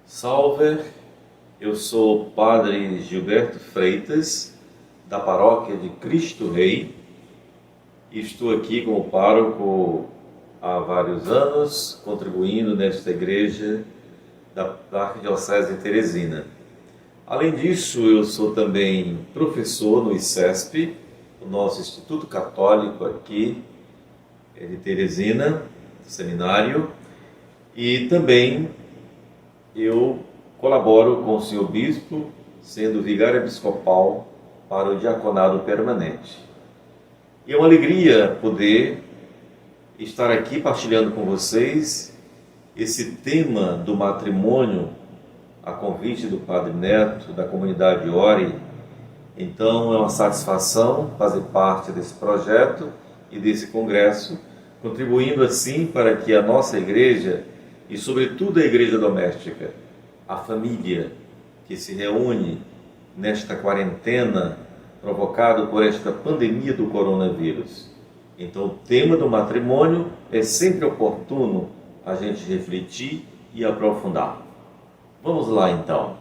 Salve, eu sou o Padre Gilberto Freitas, da Paróquia de Cristo Rei, e estou aqui como pároco há vários anos, contribuindo nesta igreja da Arquidiocese de Teresina. Além disso, eu sou também professor no ICESP, o nosso Instituto Católico aqui de Teresina, seminário, e também eu colaboro com o senhor bispo, sendo vigário episcopal para o diaconado permanente. E é uma alegria poder estar aqui partilhando com vocês esse tema do matrimônio, a convite do Padre Neto, da comunidade Ore. Então é uma satisfação fazer parte desse projeto e desse congresso, contribuindo assim para que a nossa igreja, e sobretudo a igreja doméstica, a família que se reúne nesta quarentena provocada por esta pandemia do coronavírus. Então o tema do matrimônio é sempre oportuno a gente refletir e aprofundar. Vamos lá então.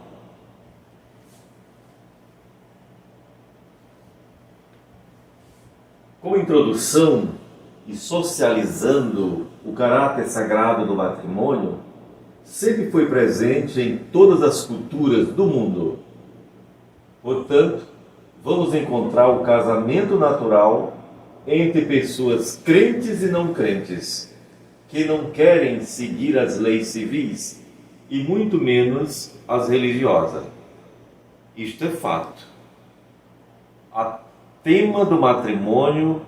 Como introdução e socializando o caráter sagrado do matrimônio, sempre foi presente em todas as culturas do mundo. Portanto, vamos encontrar o casamento natural entre pessoas crentes e não crentes, que não querem seguir as leis civis e muito menos as religiosas. Isto é fato. O tema do matrimônio,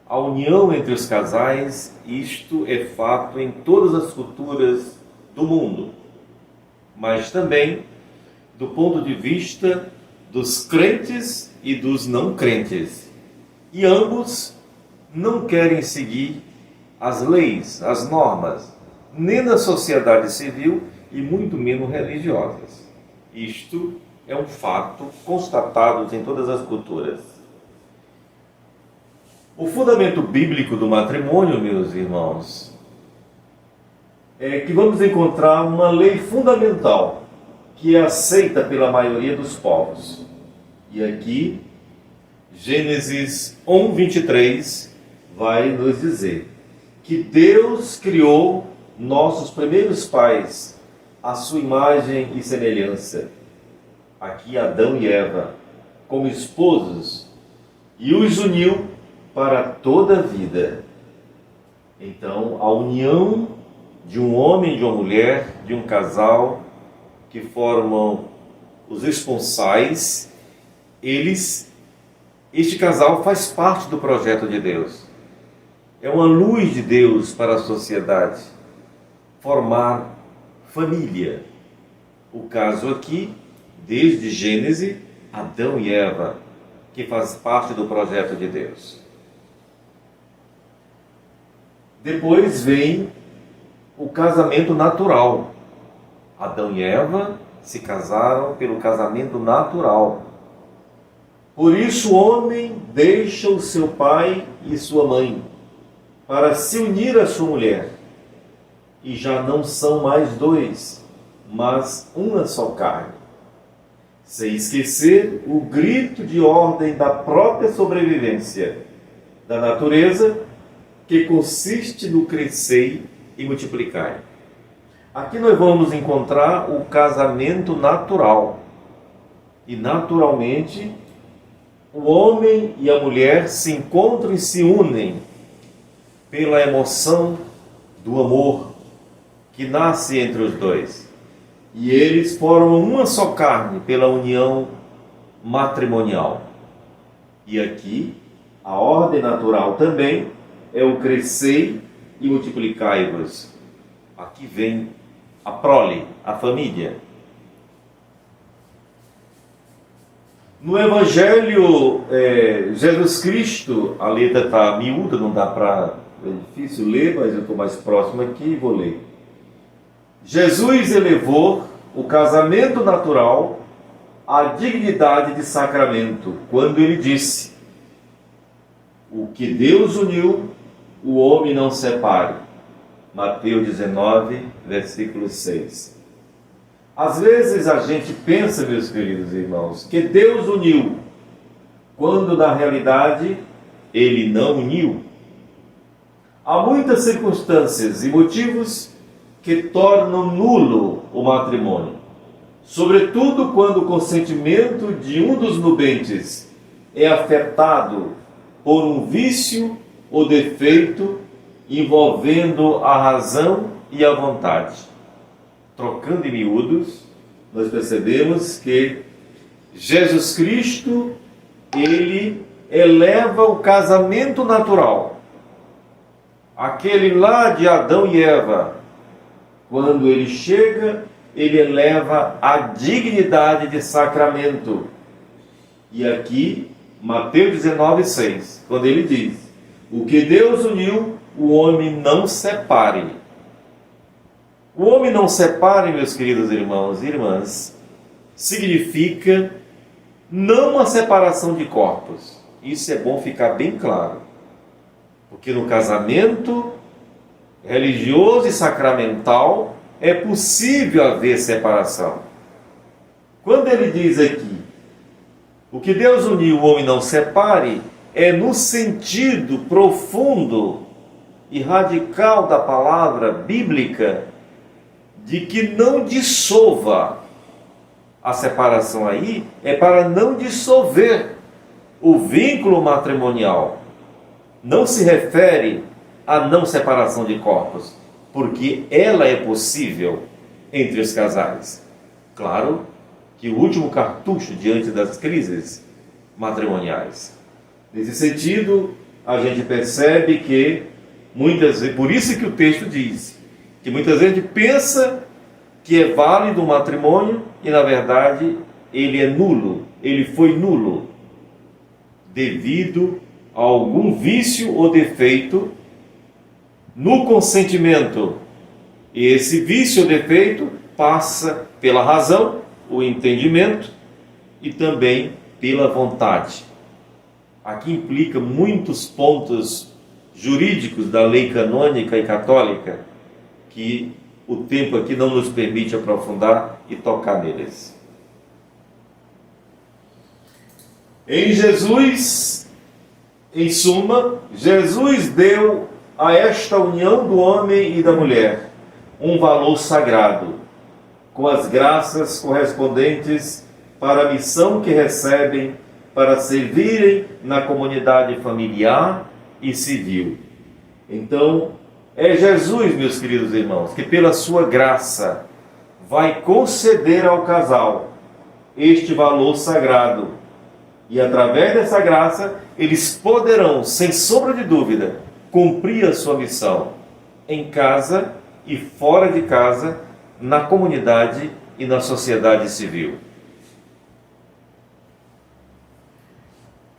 a união entre os casais, isto é fato em todas as culturas do mundo, mas também do ponto de vista dos crentes e dos não crentes. E ambos não querem seguir as leis, as normas, nem da sociedade civil e muito menos religiosas. Isto é um fato constatado em todas as culturas. O fundamento bíblico do matrimônio, meus irmãos, é que vamos encontrar uma lei fundamental que é aceita pela maioria dos povos. E aqui, Gênesis 1:23 vai nos dizer que Deus criou nossos primeiros pais à sua imagem e semelhança. Aqui Adão e Eva, como esposos, e os uniu para toda a vida. Então, a união de um homem e de uma mulher, de um casal que formam os esponsais, este casal faz parte do projeto de Deus. É uma luz de Deus para a sociedade, formar família. O caso aqui, desde Gênesis, Adão e Eva, que faz parte do projeto de Deus. Depois vem o casamento natural. Adão e Eva se casaram pelo casamento natural. Por isso o homem deixa o seu pai e sua mãe para se unir à sua mulher. E já não são mais dois, mas uma só carne. Sem esquecer o grito de ordem da própria sobrevivência da natureza, que consiste no crescer e multiplicar. Aqui nós vamos encontrar o casamento natural. E naturalmente, o homem e a mulher se encontram e se unem pela emoção do amor que nasce entre os dois. E eles formam uma só carne pela união matrimonial. E aqui, a ordem natural também é o crescer e multiplicai-vos. Aqui vem a prole, a família. No Evangelho, Jesus Cristo, a letra está miúda, não dá para... É difícil ler, mas eu estou mais próximo aqui e vou ler. Jesus elevou o casamento natural à dignidade de sacramento, quando ele disse: o que Deus uniu, o homem não separe. Mateus 19, versículo 6. Às vezes a gente pensa, meus queridos irmãos, que Deus uniu, quando na realidade Ele não uniu. Há muitas circunstâncias e motivos que tornam nulo o matrimônio, sobretudo quando o consentimento de um dos nubentes é afetado por um vício ou defeito envolvendo a razão e a vontade. Trocando em miúdos, nós percebemos que Jesus Cristo, ele eleva o casamento natural, aquele lá de Adão e Eva. Quando ele chega, ele eleva a dignidade de sacramento. E aqui, Mateus 19, 6, quando ele diz: o que Deus uniu, o homem não separe. O homem não separe, meus queridos irmãos e irmãs, significa não uma separação de corpos. Isso é bom ficar bem claro. Porque no casamento religioso e sacramental é possível haver separação. Quando ele diz aqui: o que Deus uniu, o homem não separe, é no sentido profundo e radical da palavra bíblica de que não dissolva. A separação aí é para não dissolver o vínculo matrimonial. Não se refere à não separação de corpos, porque ela é possível entre os casais. Claro que o último cartucho diante das crises matrimoniais. Nesse sentido, a gente percebe que muitas vezes, por isso que o texto diz, que muitas vezes a gente pensa que é válido o matrimônio e na verdade ele é nulo, ele foi nulo, devido a algum vício ou defeito no consentimento. E esse vício ou defeito passa pela razão, o entendimento e também pela vontade. Aqui implica muitos pontos jurídicos da lei canônica e católica que o tempo aqui não nos permite aprofundar e tocar neles. Em Jesus, em suma, Jesus deu a esta união do homem e da mulher um valor sagrado, com as graças correspondentes para a missão que recebem para servirem na comunidade familiar e civil. Então, é Jesus, meus queridos irmãos, que pela sua graça vai conceder ao casal este valor sagrado. E através dessa graça, eles poderão, sem sombra de dúvida, cumprir a sua missão em casa e fora de casa, na comunidade e na sociedade civil.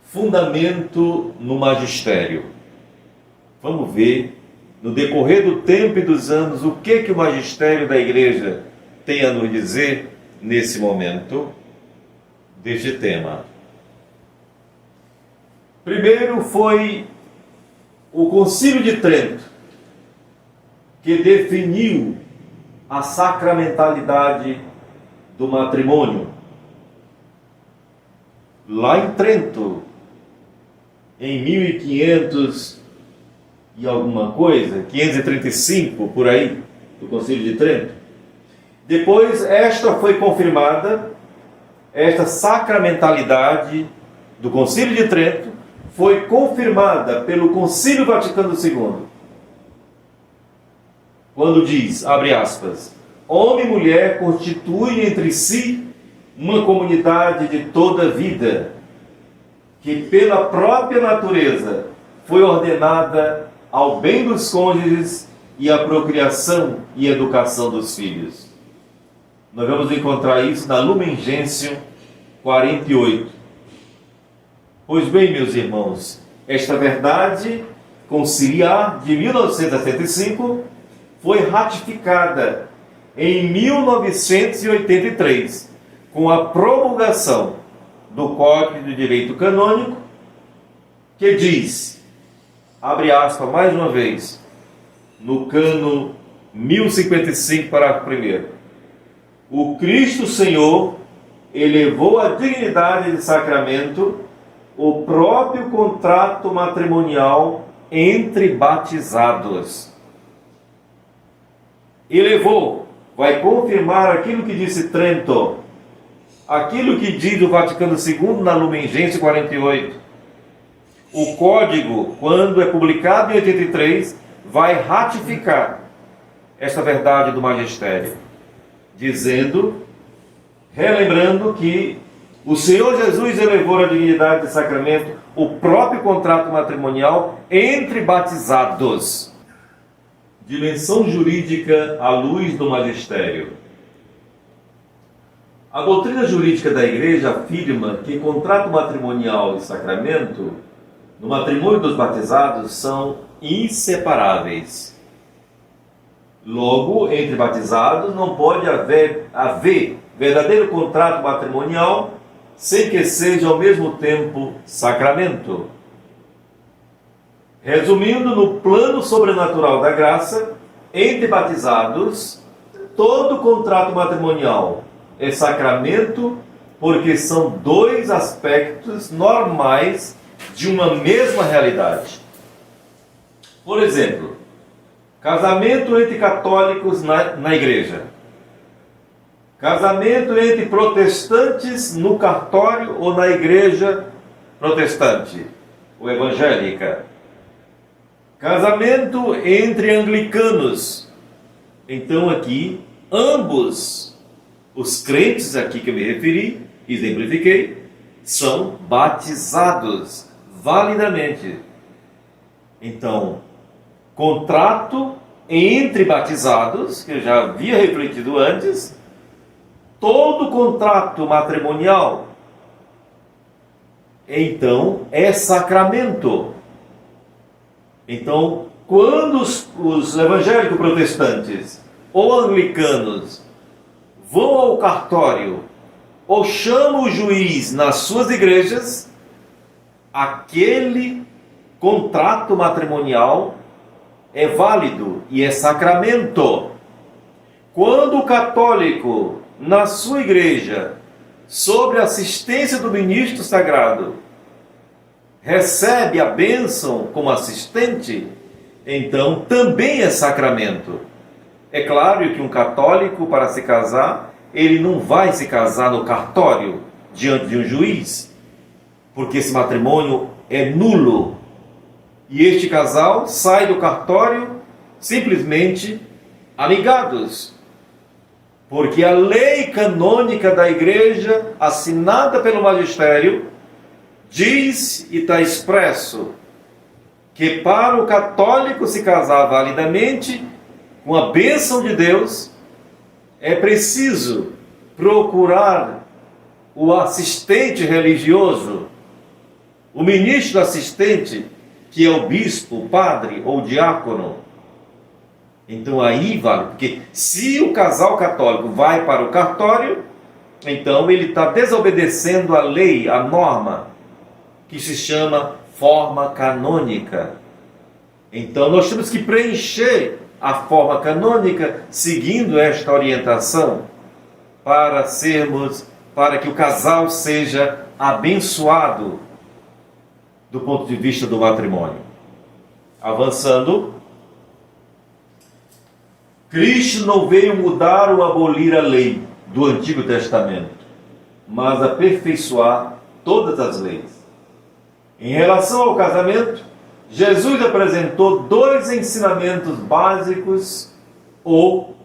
Fundamento no magistério. Vamos ver, no decorrer do tempo e dos anos, o que o magistério da igreja tem a nos dizer nesse momento deste tema. Primeiro foi o Concílio de Trento, que definiu a sacramentalidade do matrimônio. Lá em Trento, em 1500 e alguma coisa, 535 por aí, do Concílio de Trento. Depois esta foi confirmada, esta sacramentalidade do Concílio de Trento foi confirmada pelo Concílio Vaticano II, quando diz, abre aspas, homem e mulher constituem entre si uma comunidade de toda vida, que pela própria natureza foi ordenada ao bem dos cônjuges e à procriação e educação dos filhos. Nós vamos encontrar isso na Lumen Gentium 48. Pois bem, meus irmãos, esta verdade conciliar de 1965 foi ratificada em 1983, com a promulgação do Código de Direito Canônico, que diz, abre aspas mais uma vez, no cano 1055, parágrafo 1º, o Cristo Senhor elevou à dignidade de sacramento o próprio contrato matrimonial entre batizados. Elevou, vai confirmar aquilo que disse Trento, aquilo que diz o Vaticano II na Lumen Gentium 48. O código, quando é publicado em 83, vai ratificar esta verdade do magistério, dizendo, relembrando que o Senhor Jesus elevou à dignidade de sacramento o próprio contrato matrimonial entre batizados. Dimensão jurídica à luz do magistério. A doutrina jurídica da Igreja afirma que contrato matrimonial e sacramento, no matrimônio dos batizados, são inseparáveis. Logo, entre batizados não pode haver verdadeiro contrato matrimonial sem que seja ao mesmo tempo sacramento. Resumindo, no plano sobrenatural da graça, entre batizados, todo contrato matrimonial é sacramento, porque são dois aspectos normais de uma mesma realidade. Por exemplo, casamento entre católicos na igreja. Casamento entre protestantes no cartório ou na igreja protestante ou evangélica. Casamento entre anglicanos. Então aqui, ambos os crentes aqui que eu me referi, exemplifiquei, são batizados validamente. Então, contrato entre batizados, que eu já havia refletido antes, todo contrato matrimonial, então, é sacramento. Então, quando os evangélicos protestantes ou anglicanos vão ao cartório ou chamam o juiz nas suas igrejas, aquele contrato matrimonial é válido e é sacramento. Quando o católico, na sua igreja, sob a assistência do ministro sagrado, recebe a bênção como assistente, então também é sacramento. É claro que um católico, para se casar, ele não vai se casar no cartório, diante de um juiz, porque esse matrimônio é nulo. E este casal sai do cartório simplesmente amigados. Porque a lei canônica da igreja, assinada pelo magistério, diz e está expresso que para o católico se casar validamente, com a bênção de Deus, é preciso procurar o assistente religioso, o ministro assistente, que é o bispo, o padre ou o diácono. Então aí vale, porque se o casal católico vai para o cartório, então ele está desobedecendo a lei, a norma, que se chama forma canônica. Então nós temos que preencher a forma canônica seguindo esta orientação para que o casal seja abençoado do ponto de vista do matrimônio. Avançando, Cristo não veio mudar ou abolir a lei do Antigo Testamento, mas aperfeiçoar todas as leis. Em relação ao casamento, Jesus apresentou dois ensinamentos básicos ou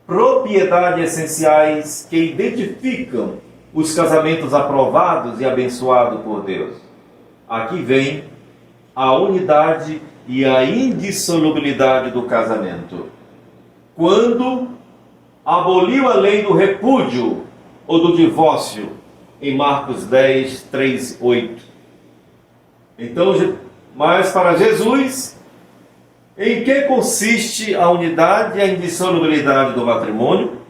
propriedades essenciais que identificam os casamentos aprovados e abençoados por Deus. Aqui vem a unidade e a indissolubilidade do casamento. Quando aboliu a lei do repúdio ou do divórcio, em Marcos 10, 3, 8. Então, mas para Jesus, Em que consiste a unidade e a indissolubilidade do matrimônio?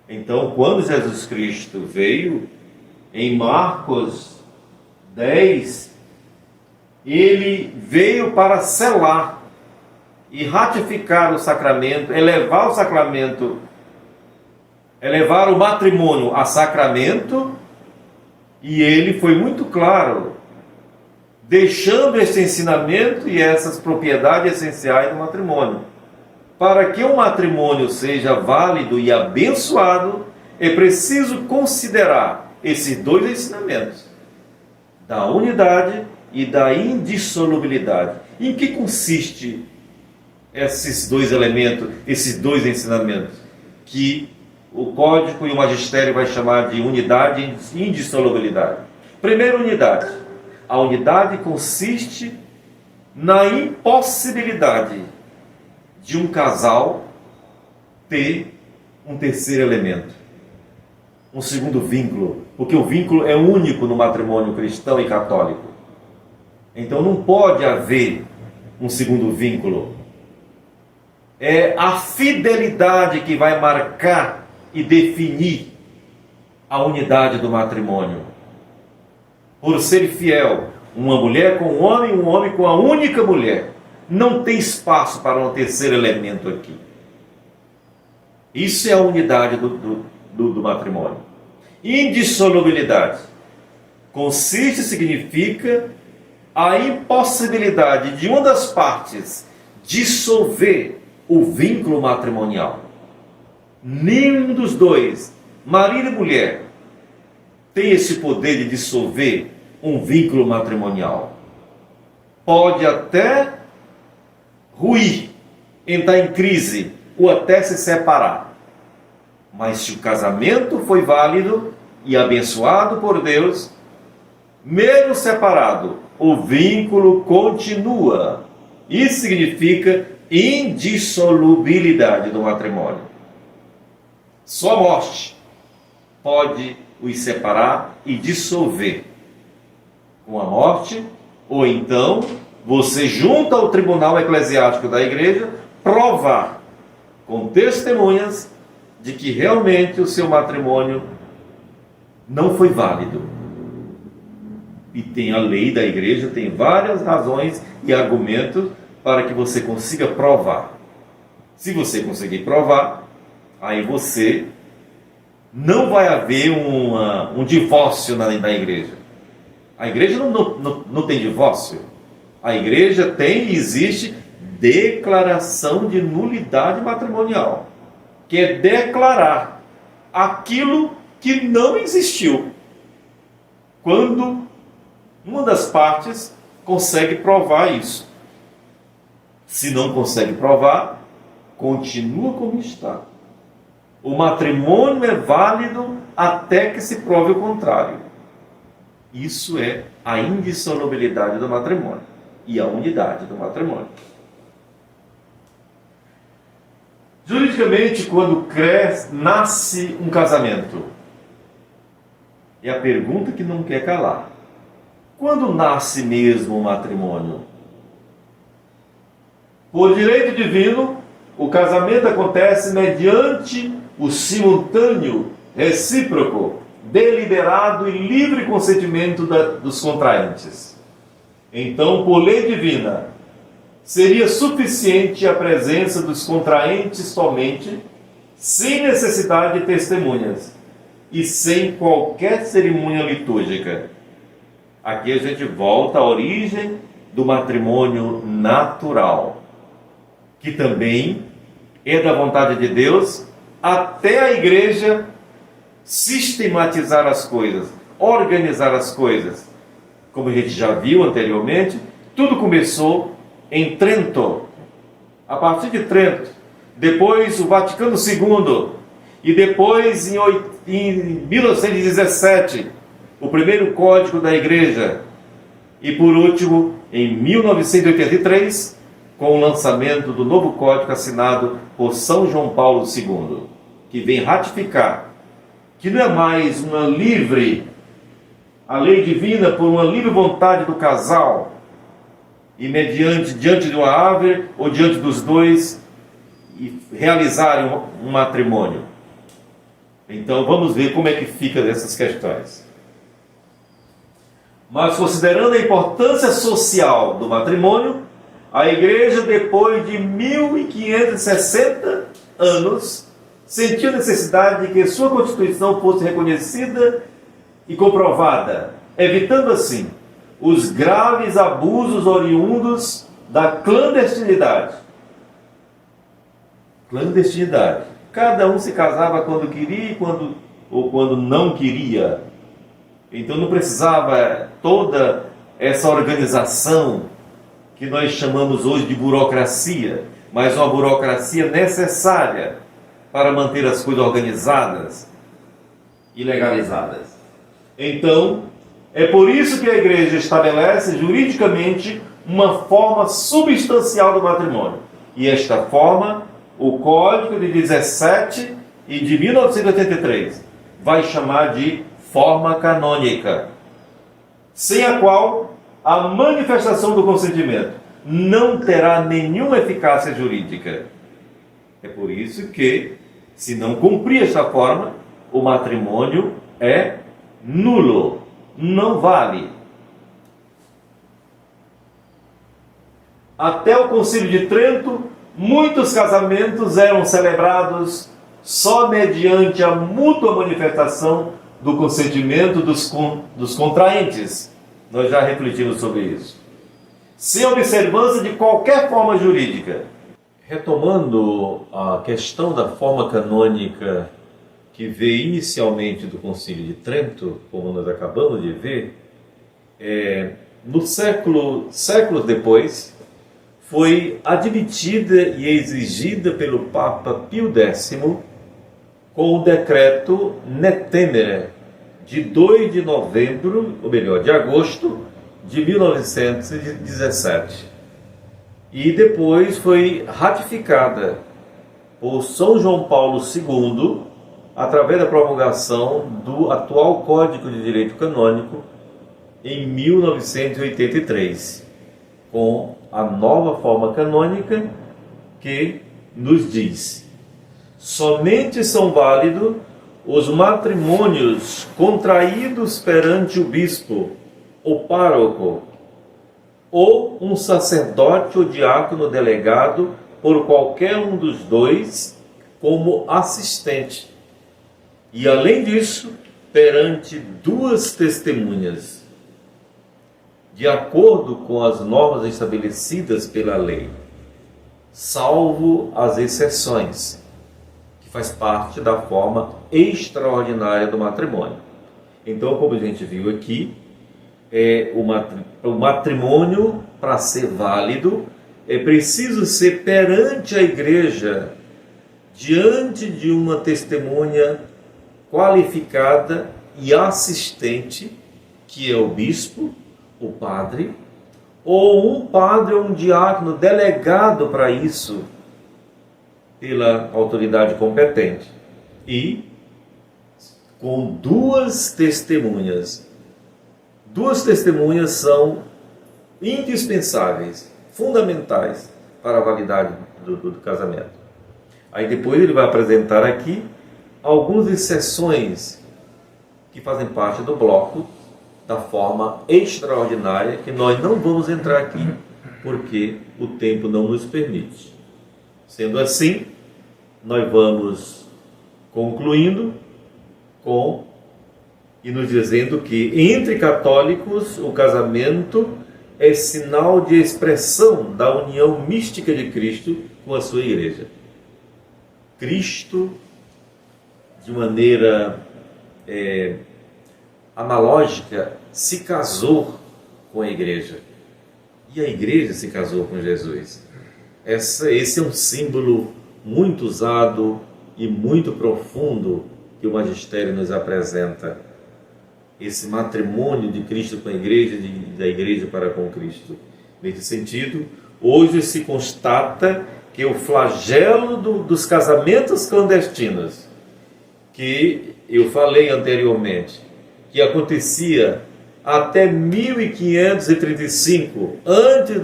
Então, quando Jesus Cristo veio, em Marcos 10, ele veio para selar e ratificar o sacramento, elevar o matrimônio a sacramento, e ele foi muito claro, deixando esse ensinamento e essas propriedades essenciais do matrimônio. Para que o matrimônio seja válido e abençoado, é preciso considerar esses dois ensinamentos, da unidade e da indissolubilidade. Em que consiste esses dois elementos, esses dois ensinamentos, que o Código e o Magistério vai chamar de unidade e indissolubilidade? Primeira unidade. A unidade consiste na impossibilidade de um casal ter um terceiro elemento, um segundo vínculo, porque o vínculo é único no matrimônio cristão e católico. Então não pode haver um segundo vínculo. É a fidelidade que vai marcar e definir a unidade do matrimônio. Por ser fiel, uma mulher com um homem com a única mulher. Não tem espaço para um terceiro elemento aqui. Isso é a unidade do matrimônio. Indissolubilidade significa a impossibilidade de uma das partes dissolver o vínculo matrimonial. Nenhum dos dois, marido e mulher, tem esse poder de dissolver um vínculo matrimonial. Pode até ruir, entrar em crise ou até se separar. Mas se o casamento foi válido e abençoado por Deus, mesmo separado, o vínculo continua. Isso significa indissolubilidade do matrimônio. Só a morte pode os separar e dissolver. Com a morte, ou então você junta ao tribunal eclesiástico da igreja, provar com testemunhas de que realmente o seu matrimônio não foi válido. E tem a lei da igreja, tem várias razões e argumentos para que você consiga provar. Se você conseguir provar, aí você não vai haver um divórcio na igreja. A igreja não tem divórcio. A igreja tem e existe declaração de nulidade matrimonial, que é declarar aquilo que não existiu, quando uma das partes consegue provar isso. Se não consegue provar, continua como está. O matrimônio é válido até que se prove o contrário. Isso é a indissolubilidade do matrimônio e a unidade do matrimônio. Juridicamente, quando nasce um casamento, é a pergunta que não quer calar. Quando nasce mesmo o matrimônio? Por direito divino, o casamento acontece mediante o simultâneo, recíproco, deliberado e livre consentimento dos contraentes. Então, por lei divina, seria suficiente a presença dos contraentes somente, sem necessidade de testemunhas e sem qualquer cerimônia litúrgica. Aqui a gente volta à origem do matrimônio natural, que também é da vontade de Deus, até a igreja sistematizar as coisas, organizar as coisas. Como a gente já viu anteriormente, tudo começou em Trento, a partir de Trento, depois o Vaticano II, e depois em 1917, o primeiro Código da Igreja, e por último, em 1983, com o lançamento do novo Código assinado por São João Paulo II, que vem ratificar que não é mais a lei divina por uma livre vontade do casal, e diante de uma árvore ou diante dos dois e realizarem um matrimônio. Então vamos ver como é que fica dessas questões. Mas considerando a importância social do matrimônio, a Igreja, depois de 1560 anos, sentiu necessidade de que sua Constituição fosse reconhecida e comprovada, evitando assim os graves abusos oriundos da clandestinidade. Clandestinidade. Cada um se casava quando queria ou quando não queria. Então não precisava toda essa organização que nós chamamos hoje de burocracia, mas uma burocracia necessária para manter as coisas organizadas e legalizadas. Então, é por isso que a Igreja estabelece juridicamente uma forma substancial do matrimônio. E esta forma, o Código de 17 e de 1983 vai chamar de forma canônica, sem a qual a manifestação do consentimento não terá nenhuma eficácia jurídica. É por isso que, se não cumprir esta forma, o matrimônio é nulo, não vale. Até o Concílio de Trento, muitos casamentos eram celebrados só mediante a mútua manifestação do consentimento dos contraentes. Nós já refletimos sobre isso. Sem observância de qualquer forma jurídica. Retomando a questão da forma canônica que veio inicialmente do Concílio de Trento, como nós acabamos de ver, séculos depois, foi admitida e exigida pelo Papa Pio X com o decreto Netemere, de 2 de novembro, ou melhor, de agosto de 1917. E depois foi ratificada por São João Paulo II, através da promulgação do atual Código de Direito Canônico, em 1983, com a nova forma canônica que nos diz: somente são válidos os matrimônios contraídos perante o bispo, o pároco, ou um sacerdote ou diácono delegado por qualquer um dos dois como assistente. E além disso, perante duas testemunhas, de acordo com as normas estabelecidas pela lei, salvo as exceções, que faz parte da forma extraordinária do matrimônio. Então, como a gente viu aqui, o matrimônio, para ser válido, é preciso ser perante a igreja, diante de uma testemunha qualificada e assistente, que é o bispo, o padre, ou um padre ou um diácono delegado para isso pela autoridade competente, e com duas testemunhas. Duas testemunhas são indispensáveis, fundamentais para a validade do casamento. Aí depois ele vai apresentar aqui algumas exceções que fazem parte do bloco da forma extraordinária, que nós não vamos entrar aqui, porque o tempo não nos permite. Sendo assim, nós vamos concluindo e nos dizendo que entre católicos o casamento é sinal de expressão da união mística de Cristo com a sua igreja. Cristo, de maneira analógica, se casou com a igreja. E a igreja se casou com Jesus. Esse é um símbolo muito usado e muito profundo que o magistério nos apresenta. Esse matrimônio de Cristo com a igreja, da igreja para com Cristo. Nesse sentido, hoje se constata que o flagelo dos casamentos clandestinos, que eu falei anteriormente, que acontecia até 1535, antes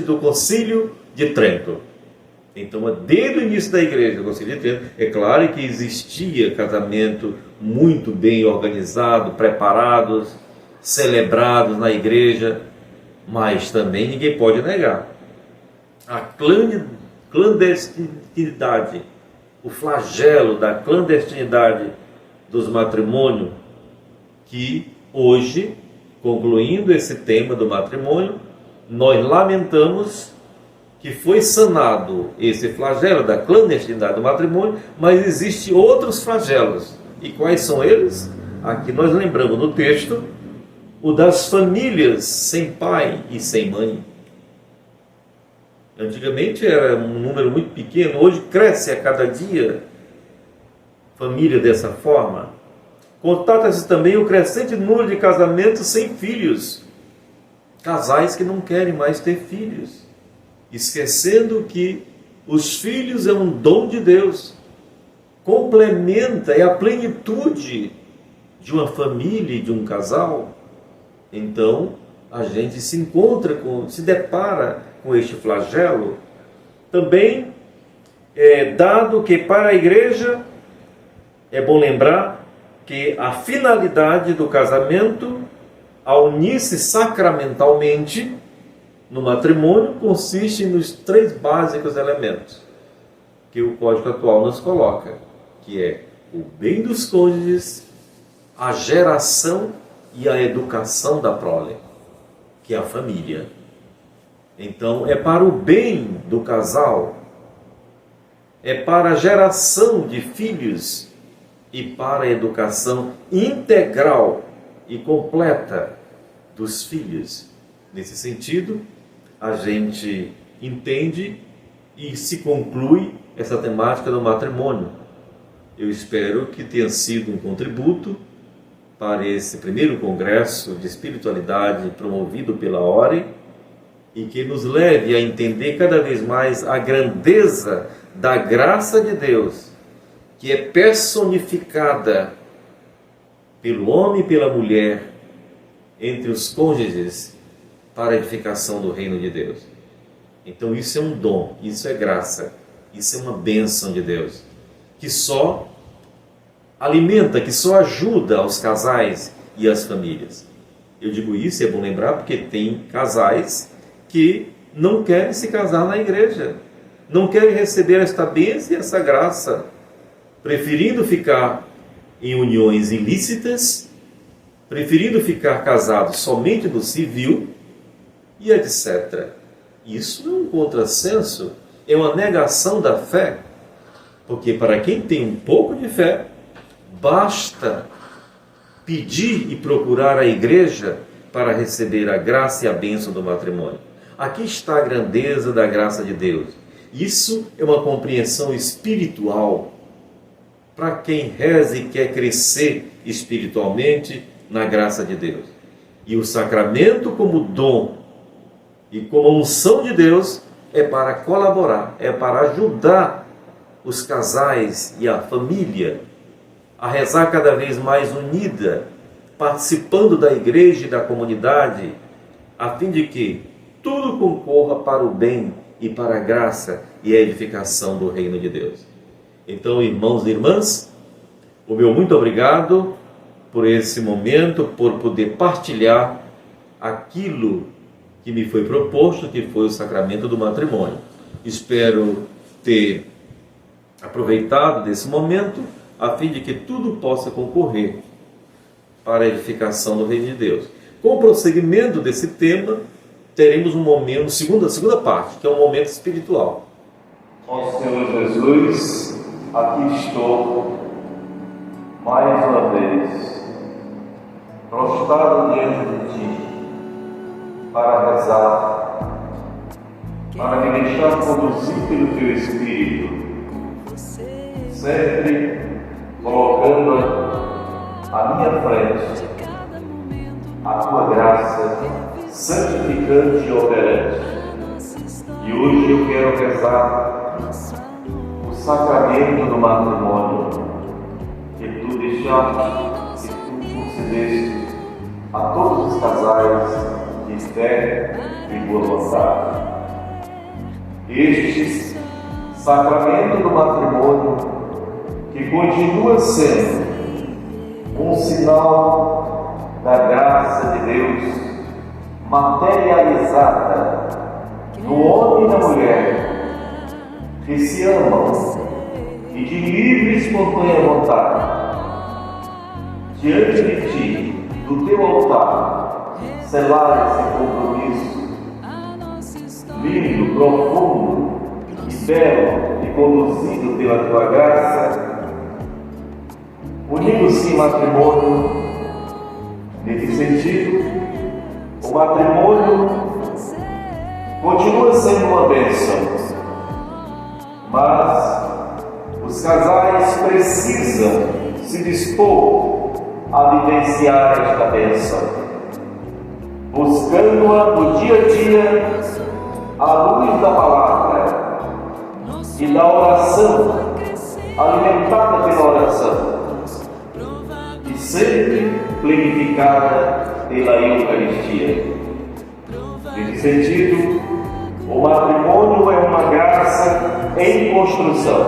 do Concílio de Trento. Então, desde o início da igreja, do Concílio de Trento, é claro que existia casamento muito bem organizado, preparados, celebrados na igreja, mas também ninguém pode negar a clandestinidade, o flagelo da clandestinidade dos matrimônios, que hoje, concluindo esse tema do matrimônio, nós lamentamos que foi sanado esse flagelo da clandestinidade do matrimônio, mas existem outros flagelos. E quais são eles? Aqui nós lembramos no texto o das famílias sem pai e sem mãe. Antigamente era um número muito pequeno, hoje cresce a cada dia família dessa forma. Constata-se também o crescente número de casamentos sem filhos, casais que não querem mais ter filhos, esquecendo que os filhos é um dom de Deus, complementa, é a plenitude de uma família e de um casal. Então a gente se depara com este flagelo. Também é dado que para a igreja é bom lembrar que a finalidade do casamento, ao unir-se sacramentalmente no matrimônio, consiste nos 3 básicos elementos que o Código atual nos coloca, que é o bem dos cônjuges, a geração e a educação da prole, que é a família. Então, é para o bem do casal, é para a geração de filhos e para a educação integral e completa dos filhos. Nesse sentido, a gente entende e se conclui essa temática do matrimônio. Eu espero que tenha sido um contributo para esse primeiro congresso de espiritualidade promovido pela ORE e que nos leve a entender cada vez mais a grandeza da graça de Deus, que é personificada pelo homem e pela mulher entre os cônjuges para a edificação do reino de Deus. Então isso é um dom, isso é graça, isso é uma bênção de Deus, que só alimenta, que só ajuda aos casais e às famílias. Eu digo isso, é bom lembrar, porque tem casais que não querem se casar na igreja, não querem receber esta bênção e essa graça, preferindo ficar em uniões ilícitas, preferindo ficar casados somente no civil e etc. Isso é um contrassenso, é uma negação da fé, porque para quem tem um pouco de fé, basta pedir e procurar a igreja para receber a graça e a bênção do matrimônio. Aqui está a grandeza da graça de Deus. Isso é uma compreensão espiritual para quem reza e quer crescer espiritualmente na graça de Deus. E o sacramento como dom e como unção de Deus é para colaborar, é para ajudar os casais e a família a rezar cada vez mais unida, participando da igreja e da comunidade, a fim de que tudo concorra para o bem e para a graça e a edificação do reino de Deus. Então, irmãos e irmãs, o meu muito obrigado por esse momento, por poder partilhar aquilo que me foi proposto, que foi o sacramento do matrimônio. Espero ter aproveitado desse momento, a fim de que tudo possa concorrer para a edificação do reino de Deus. Com o prosseguimento desse tema, teremos um momento, a segunda parte, que é um momento espiritual. Ó Senhor Jesus, aqui estou, mais uma vez, prostrado diante de Ti, para rezar, para me deixar conduzir pelo Teu Espírito, sempre colocando à minha frente a Tua graça santificante e operante. E hoje eu quero rezar o sacramento do matrimônio que Tu deixaste, que Tu concedeste a todos os casais de fé e boa vontade. Este sacramento do matrimônio, que continua sendo um sinal da graça de Deus materializada no homem e na mulher que se amam e de livre e espontânea vontade, diante de ti, do teu altar, selar esse compromisso lindo, profundo e belo e conduzido pela tua graça, unindo-se em matrimônio. Nesse sentido, o matrimônio continua sendo uma bênção, mas os casais precisam se dispor a vivenciar esta bênção, buscando-a no dia a dia à luz da palavra e da oração, alimentada pela oração e sempre plenificada pela Eucaristia. Nesse sentido, o matrimônio é uma graça em construção,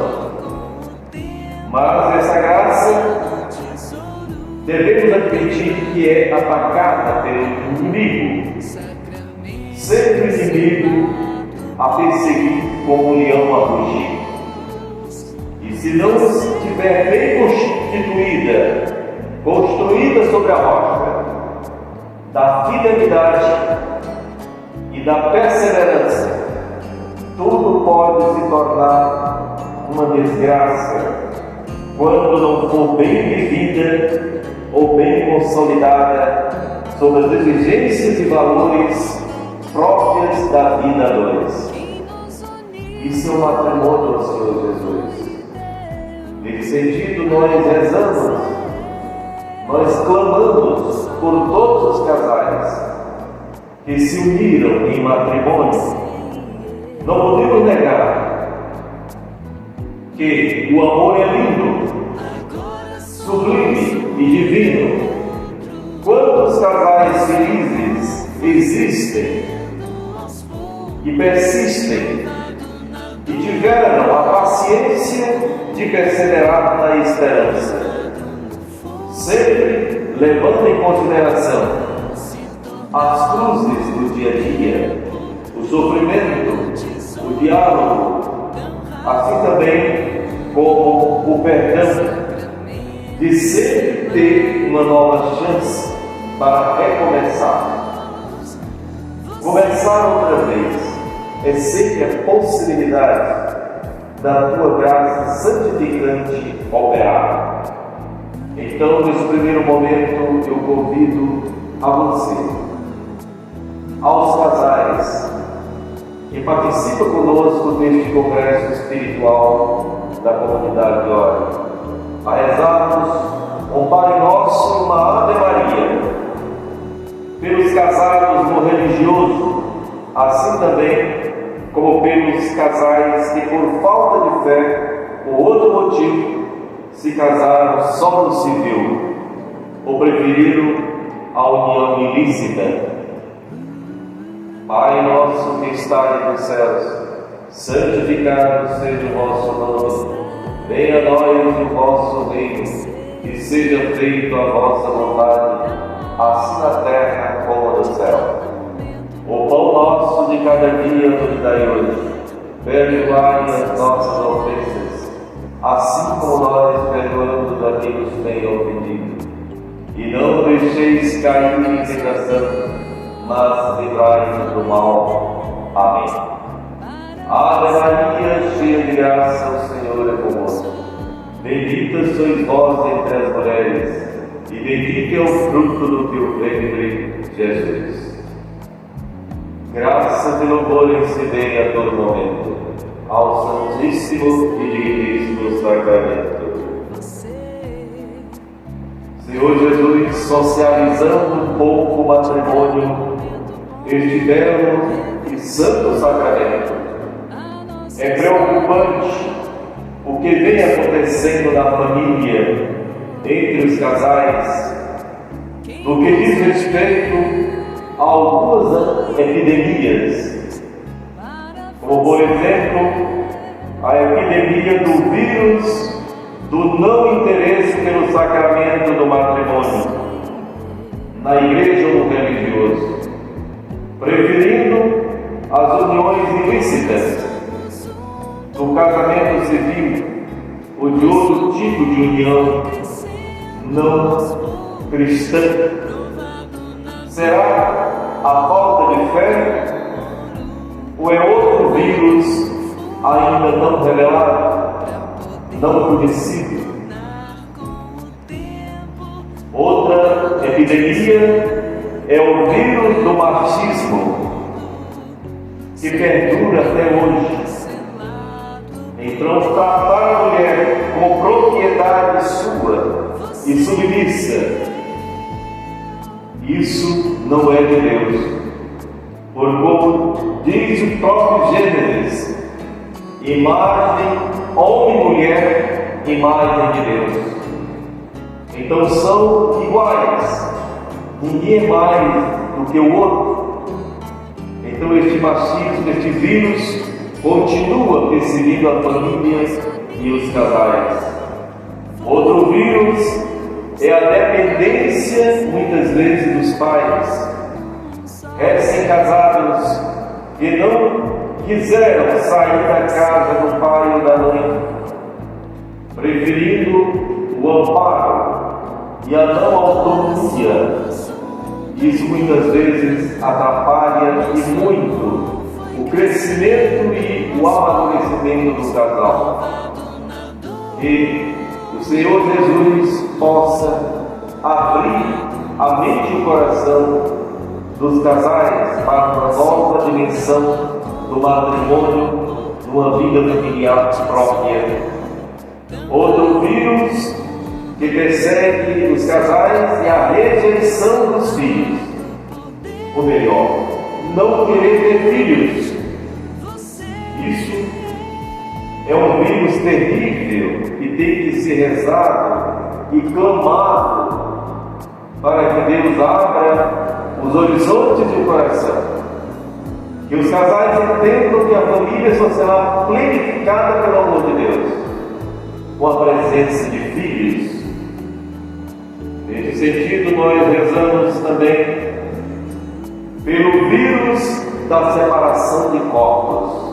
mas essa graça devemos admitir que é atacada pelo inimigo, sempre inimigo a perseguir como um leão a rugir. E se não estiver bem constituída, construída sobre a rocha da fidelidade e da perseverança, tudo pode se tornar uma desgraça quando não for bem vivida ou bem consolidada sob as exigências e valores próprias da vida a dois. Isso é o matrimônio do Senhor Jesus. Nesse sentido, nós rezamos, nós clamamos por todos os casais que se uniram em matrimônio. Não podemos negar que o amor é lindo, sublime e divino. Quantos casais felizes existem e persistem e tiveram a paciência de perseverar na esperança, sempre levando em consideração as cruzes do dia a dia, o sofrimento, o diálogo, assim também como o perdão, de sempre ter uma nova chance para recomeçar. Começar outra vez é sempre a possibilidade da tua graça santificante operar. Então, nesse primeiro momento, eu convido a você, aos casais que participam conosco neste congresso espiritual da comunidade de Ora, a rezarmos um Pai Nosso e uma Ave Maria, pelos casados no religioso, assim também como pelos casais que, por falta de fé ou outro motivo, se casaram só no civil ou preferiram a união ilícita. Pai nosso que estais nos céus, santificado seja o vosso nome. Venha a nós o vosso reino, e seja feita a vossa vontade, assim na terra como no céu. O pão nosso de cada dia nos dai hoje. Perdoai as nossas ofensas, assim como nós perdoamos a quem nos tem ofendido. E não deixeis cair em tentação, mas livrai-nos do mal. Amém. Ave Maria, cheia de graça, o Senhor é convosco. Bendita sois vós entre as mulheres, e bendito é o fruto do teu ventre, Jesus. Graças e louvores se deem a todo momento ao Santíssimo e Digníssimo Sacramento. Senhor Jesus, socializando um pouco o matrimônio, este belo e santo sacramento, é preocupante o que vem acontecendo na família, entre os casais, no que diz respeito a algumas epidemias, como por exemplo a epidemia do vírus do não interesse pelo sacramento do matrimônio na igreja ou no religioso, preferindo as uniões ilícitas do casamento civil ou de outro tipo de união não cristã. Será a falta de fé ou é outro vírus ainda não revelado, não conhecido? Outra epidemia é o vírus do machismo, que perdura até hoje. Então, tratar a mulher como propriedade sua e submissa, isso não é de Deus. Por como diz o próprio Gênesis, imagem, homem e mulher, imagem de Deus. Então são iguais, ninguém é mais do que o outro. Então este machismo, este vírus, continua perseguindo a família e os casais. Outro vírus é a dependência, muitas vezes, dos pais, recém-casados, que não quiseram sair da casa do pai ou da mãe, preferindo o amparo e a não autonomia. Isso muitas vezes atrapalha e muito o crescimento e o amadurecimento do casal. E o Senhor Jesus possa abrir a mente e o coração dos casais para uma nova dimensão do matrimônio, de uma vida familiar própria. Outro vírus que persegue os casais é a rejeição dos filhos. Ou melhor, não querer ter filhos. Isso é um vírus terrível que tem que ser rezado e clamado para que Deus abra os horizontes do coração, que os casais entendam que a família só será planificada pelo amor de Deus, com a presença de filhos. Nesse sentido, nós rezamos também pelo vírus da separação de corpos.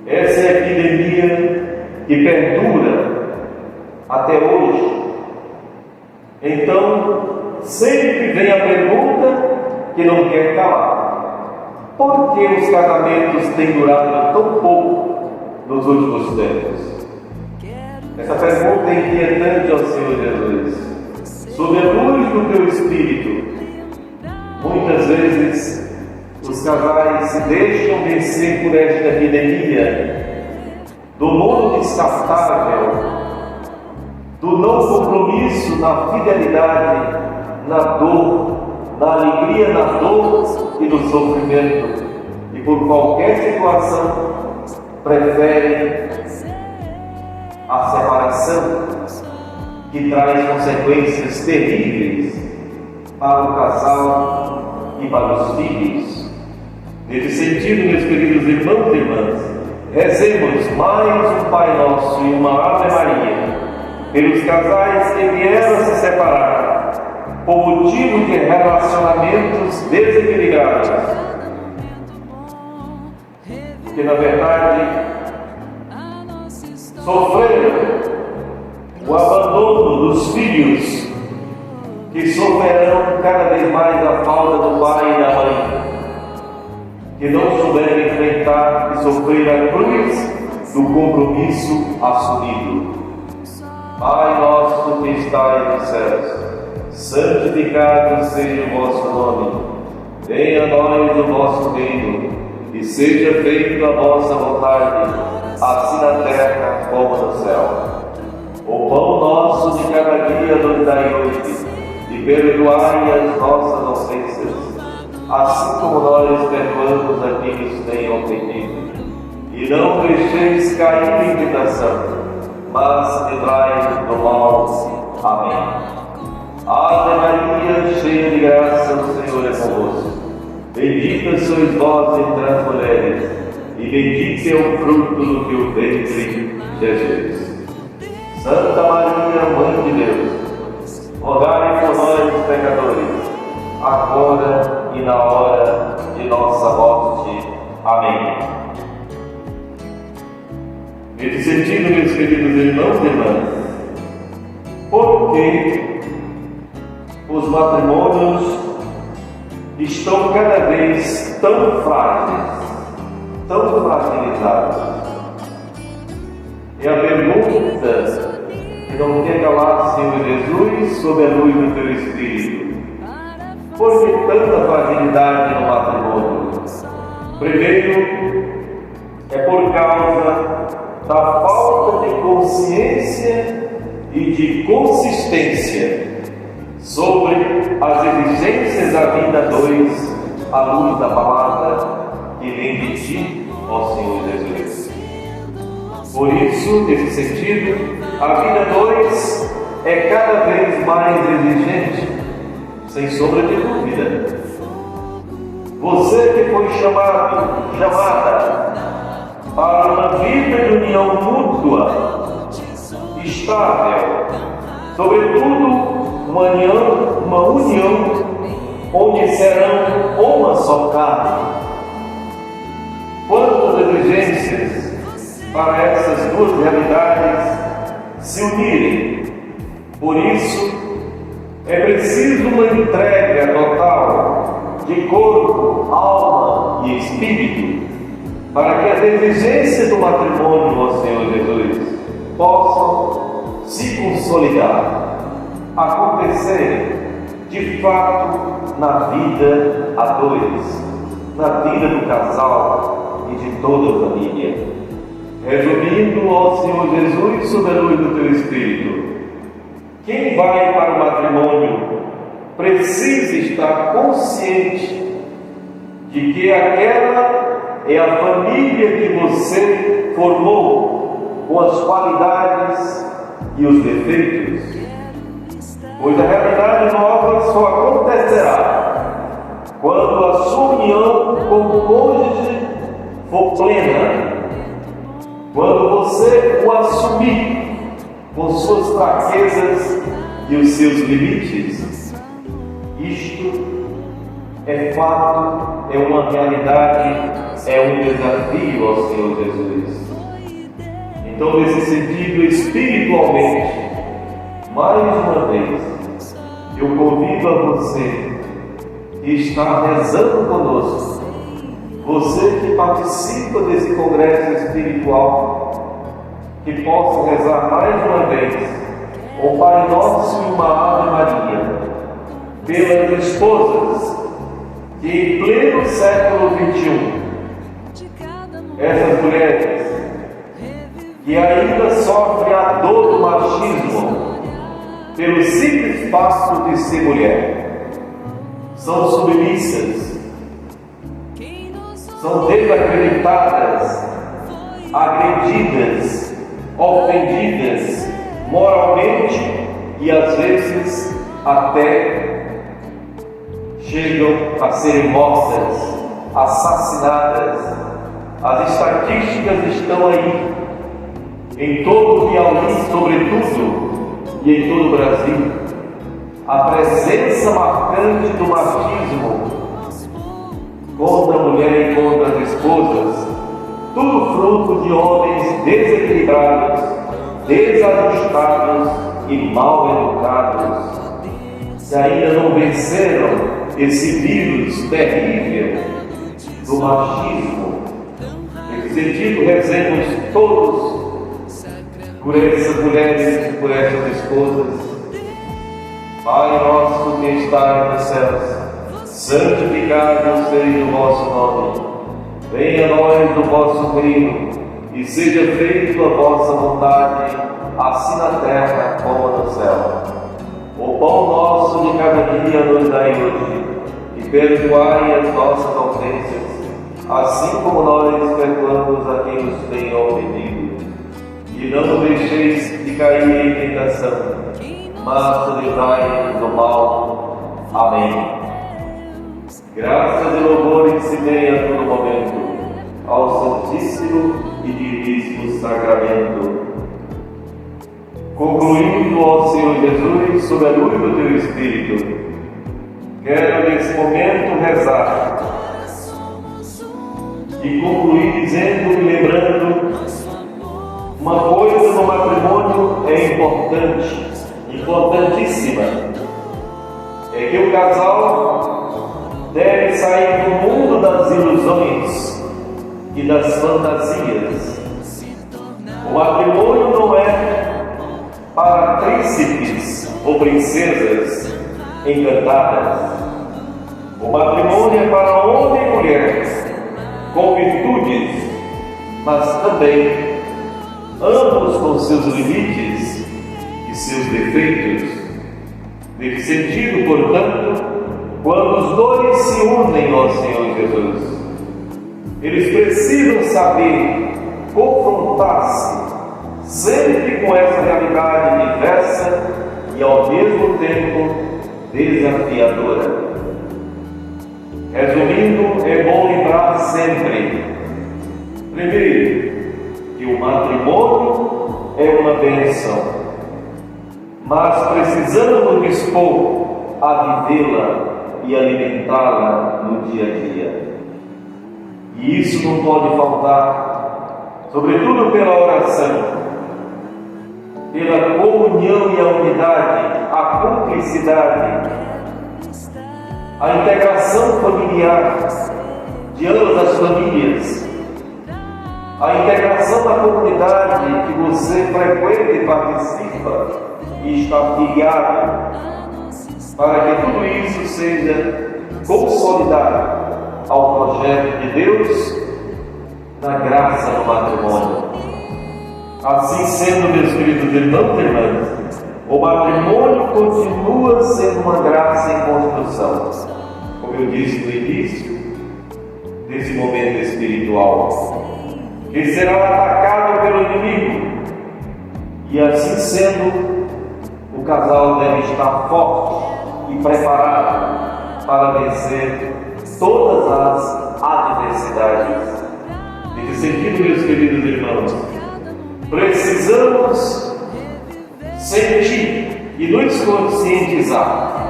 Essa é a epidemia que perdura até hoje. Então, sempre vem a pergunta que não quer calar: por que os casamentos têm durado tão pouco nos últimos tempos? Essa pergunta é inquietante ao Senhor Jesus. Sob a luz do teu Espírito, muitas vezes os casais se deixam vencer por esta epidemia do mundo descartável, do não compromisso na fidelidade, na dor, na alegria, na dor e no sofrimento, e por qualquer situação preferem a separação, que traz consequências terríveis para o casal e para os filhos. Nesse sentido, meus queridos irmãos e irmãs, rezemos mais um Pai Nosso e uma Ave Maria pelos casais que vieram se separar por motivo de relacionamentos desequilibrados, porque na verdade sofreram o abandono dos filhos, que sofrerão cada vez mais a falta do pai e da mãe, que não souberam enfrentar e sofrer a cruz do compromisso assumido. Pai nosso que estais nos céus, santificado seja o vosso nome. Venha a nós o vosso reino, e seja feita a vossa vontade, assim na terra como no céu. O pão nosso de cada dia nos dai hoje, e perdoai as nossas ofensas, assim como nós perdoamos a quem nos tem ofendido. E não deixeis cair em tentação, mas livrai-nos do mal. Amém. Ave Bendita sois vós entre as mulheres, e bendito é o fruto do teu ventre, Jesus. Santa Maria, Mãe de Deus, rogai por nós, pecadores, agora e na hora de nossa morte. Amém. Nesse sentido, meus queridos irmãos e irmãs, porque os matrimônios estão cada vez tão frágeis, tão fragilizados? É a pergunta que não quer calar, Senhor Jesus, sob a luz do teu Espírito. Por que tanta fragilidade no matrimônio? Primeiro, é por causa da falta de consciência e de consistência sobre as exigências da vida 2, à luz da palavra que vem de ti, ó Senhor Jesus. Por isso, nesse sentido, a vida 2 é cada vez mais exigente, sem sombra de dúvida. Você que foi chamada para uma vida de união mútua, estável, sobretudo uma união onde serão uma só carne. Quantas exigências para essas duas realidades se unirem. Por isso, é preciso uma entrega total de corpo, alma e espírito para que as exigências do matrimônio, ó Senhor Jesus, possam se consolidar, acontecer de fato na vida a 2, na vida do casal e de toda a família. Resumindo, ó Senhor Jesus, sob a luz do teu Espírito, quem vai para o matrimônio precisa estar consciente de que aquela é a família que você formou, com as qualidades e os defeitos. Pois a realidade nova só acontecerá quando a sua união com o cônjuge for plena, quando você o assumir com suas fraquezas e os seus limites. Isto é fato, é uma realidade, é um desafio ao Senhor Jesus. Então, nesse sentido, espiritualmente, mais uma vez, eu convido a você que está rezando conosco, você que participa desse congresso espiritual, que possa rezar mais uma vez o Pai Nosso e uma Ave Maria, pelas esposas que em pleno século XXI, essas mulheres que ainda sofrem a dor do machismo pelo simples fato de ser mulher, são submissas, são desacreditadas, agredidas, ofendidas moralmente e às vezes até chegam a serem mortas, assassinadas. As estatísticas estão aí, em todo o Piauí, sobretudo, e em todo o Brasil. A presença marcante do machismo contra a mulher e contra as esposas, tudo fruto de homens desequilibrados, desajustados e mal educados, que ainda não venceram esse vírus terrível do machismo. Nesse sentido, rezemos todos por essas mulheres e por essas esposas. Pai nosso que estais nos céus, santificado seja o vosso nome. Venha a nós o vosso reino, e seja feita a vossa vontade, assim na terra como no céu. O pão nosso de cada dia nos dai hoje, e perdoai as nossas ofensas, assim como nós perdoamos a quem nos tem ofendido. E não nos deixeis de cair em tentação, mas livrai-nos do mal. Amém. Graças e louvores se deem a todo momento ao Santíssimo e Diviníssimo Sacramento. Concluindo, ó Senhor Jesus, sob a luz do Teu Espírito, quero nesse momento rezar e concluir dizendo e lembrando uma coisa no matrimônio é importante, importantíssima, é que o casal deve sair do mundo das ilusões e das fantasias. O matrimônio não é para príncipes ou princesas encantadas. O matrimônio é para homem e mulher com virtudes, mas também ambos com seus limites e seus defeitos. Nesse sentido, portanto, quando os dois se unem ao Senhor Jesus, eles precisam saber confrontar-se sempre com essa realidade diversa e ao mesmo tempo desafiadora. Resumindo, é bom lembrar sempre, primeiro, que o matrimônio é uma bênção, mas precisamos dispor a vivê-la e alimentá-la no dia a dia. E isso não pode faltar, sobretudo pela oração, pela comunhão e a unidade, a cumplicidade, a integração familiar de ambas as famílias, a integração da comunidade que você frequenta e participa e está filiado, para que tudo isso seja consolidado ao projeto de Deus na graça do matrimônio. Assim sendo, meus queridos irmãos e irmãs, o matrimônio continua sendo uma graça em construção, como eu disse no início desse momento espiritual, que será atacado pelo inimigo, e assim sendo, o casal deve estar forte e preparado para vencer todas as adversidades. Nesse sentido, meus queridos irmãos, precisamos sentir e nos conscientizar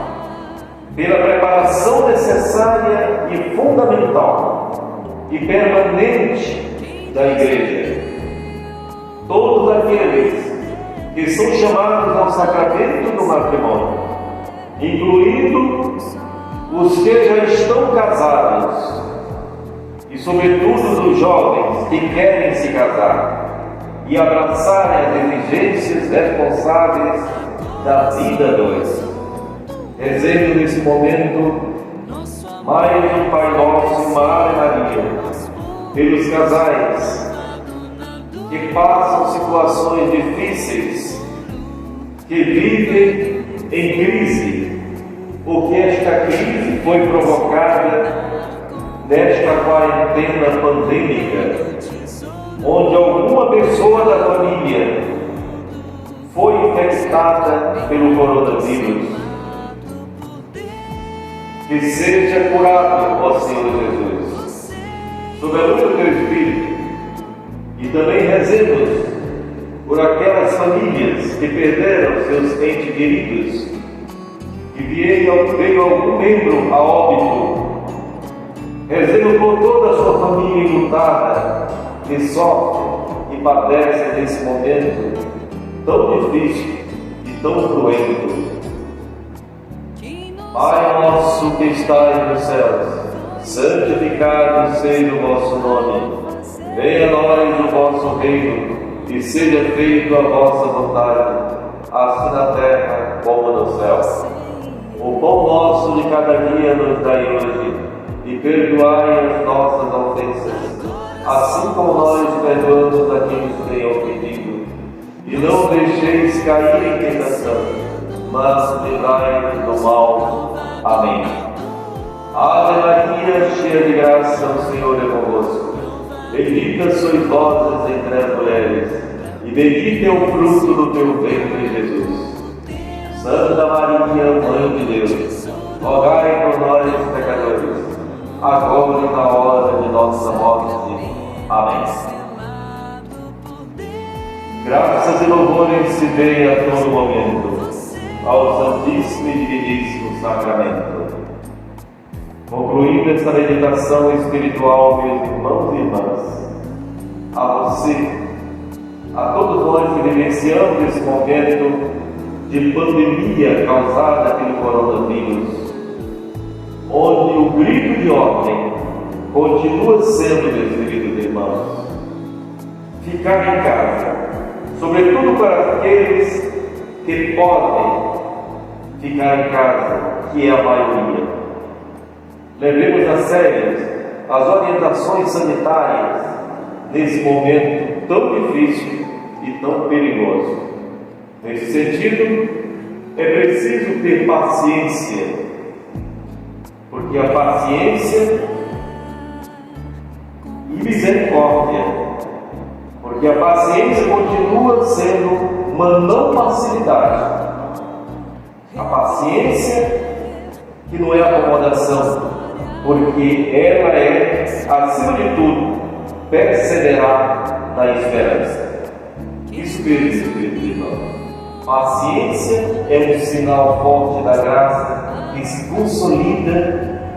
pela preparação necessária e fundamental e permanente da Igreja. Todos aqueles que são chamados ao sacramento do matrimônio, incluindo os que já estão casados e, sobretudo, os jovens que querem se casar e abraçarem as exigências responsáveis da vida dois. Rezemos nesse momento mais um Pai Nosso e uma Ave Maria pelos casais que passam situações difíceis, que vivem em crise, porque esta crise foi provocada nesta quarentena pandêmica, onde alguma pessoa da família foi infectada pelo coronavírus. Que seja curado, ó Senhor Jesus, sob a luz do Teu Espírito, e também rezemos por aquelas famílias que perderam seus entes queridos, que veio algum membro a óbito. Rezemos por toda a sua família enlutada, que sofre e padece nesse momento tão difícil e tão cruento. Pai nosso que estais nos céus, santificado seja o vosso nome. Venha a nós o vosso reino, e seja feita a vossa vontade, assim na terra como no céu. O pão nosso de cada dia nos dai hoje, e perdoai as nossas ofensas, assim como nós perdoamos a quem nos tem ofendido. E não deixeis cair em tentação, mas livrai-nos do mal. Amém. Ave Maria, cheia de graça, o Senhor é convosco. Bendita sois vós entre as mulheres, e bendito é o fruto do teu ventre, Jesus. Santa Maria, Mãe de Deus, rogai por nós, pecadores, agora e na hora de nossa morte. Amém. Graças e louvores se deem a todo momento ao Santíssimo e Diviníssimo Sacramento. Concluindo esta meditação espiritual, meus irmãos e irmãs, a você, a todos nós que vivenciamos esse momento de pandemia causada pelo coronavírus, onde o grito de ordem continua sendo, meus queridos irmãos, ficar em casa, sobretudo para aqueles que podem ficar em casa, que é a maioria. Levemos a sério as orientações sanitárias nesse momento tão difícil e tão perigoso. Nesse sentido, é preciso ter paciência, porque a paciência e misericórdia, porque a paciência continua sendo uma não facilidade. A paciência que não é acomodação, porque ela é, acima de tudo, perseverar na esperança. Isso mesmo, queridos irmãos. Paciência é um sinal forte da graça que se consolida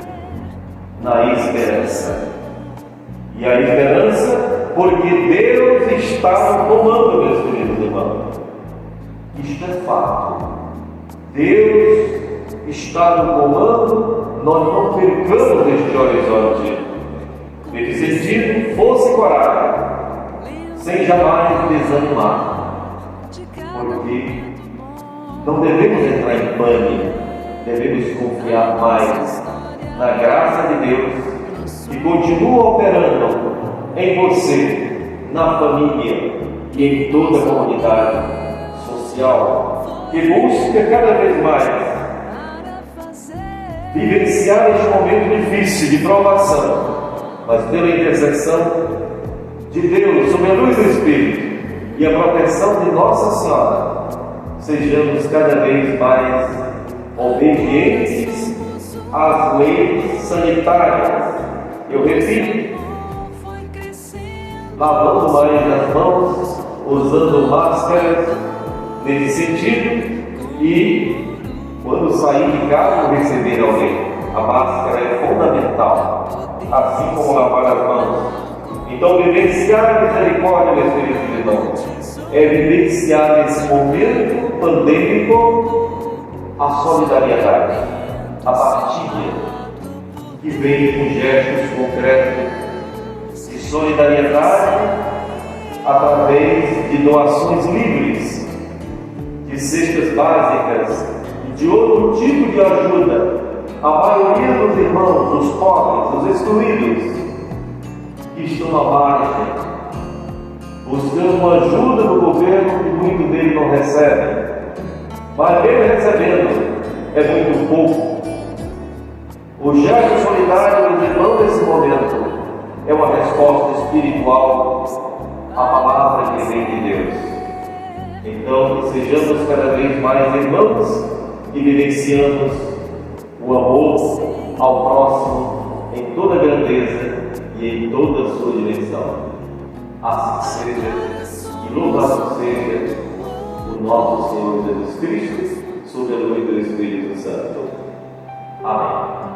na esperança. E a esperança, porque Deus está no comando, meus queridos irmãos. Isto é fato. Deus está no comando, nós não percamos este horizonte. Nesse sentido, força e coragem, sem jamais desanimar. Porque não devemos entrar em pânico, devemos confiar mais na graça de Deus que continua operando em você, na família e em toda a comunidade social, que busca cada vez mais vivenciar este momento difícil de provação, mas pela intercessão de Deus, sob a luz do Espírito e a proteção de Nossa Senhora, sejamos cada vez mais obedientes às leis sanitárias. Eu repito, lavando mais as mãos, usando máscaras nesse sentido, e quando sair de casa receber alguém, a máscara é fundamental, assim como lavar as mãos. Então, vivenciar a misericórdia, meus queridos irmãos, é vivenciar nesse momento pandêmico a solidariedade, a partilha, que vem com gestos concretos de solidariedade através de doações livres, de cestas básicas e de outro tipo de ajuda. A maioria dos irmãos, os pobres, os excluídos, que estão à margem, buscando ajuda do governo que muito dele não recebe, mas ele recebendo é muito pouco. O gesto solidário dos irmãos nesse momento é uma resposta espiritual à palavra que vem de Deus. Então, que sejamos cada vez mais irmãos e vivenciamos o amor ao próximo em toda a grandeza e em toda a sua dimensão. Assim seja, e louvado seja o nosso Senhor Jesus Cristo, sob a luz do Espírito Santo. Amém.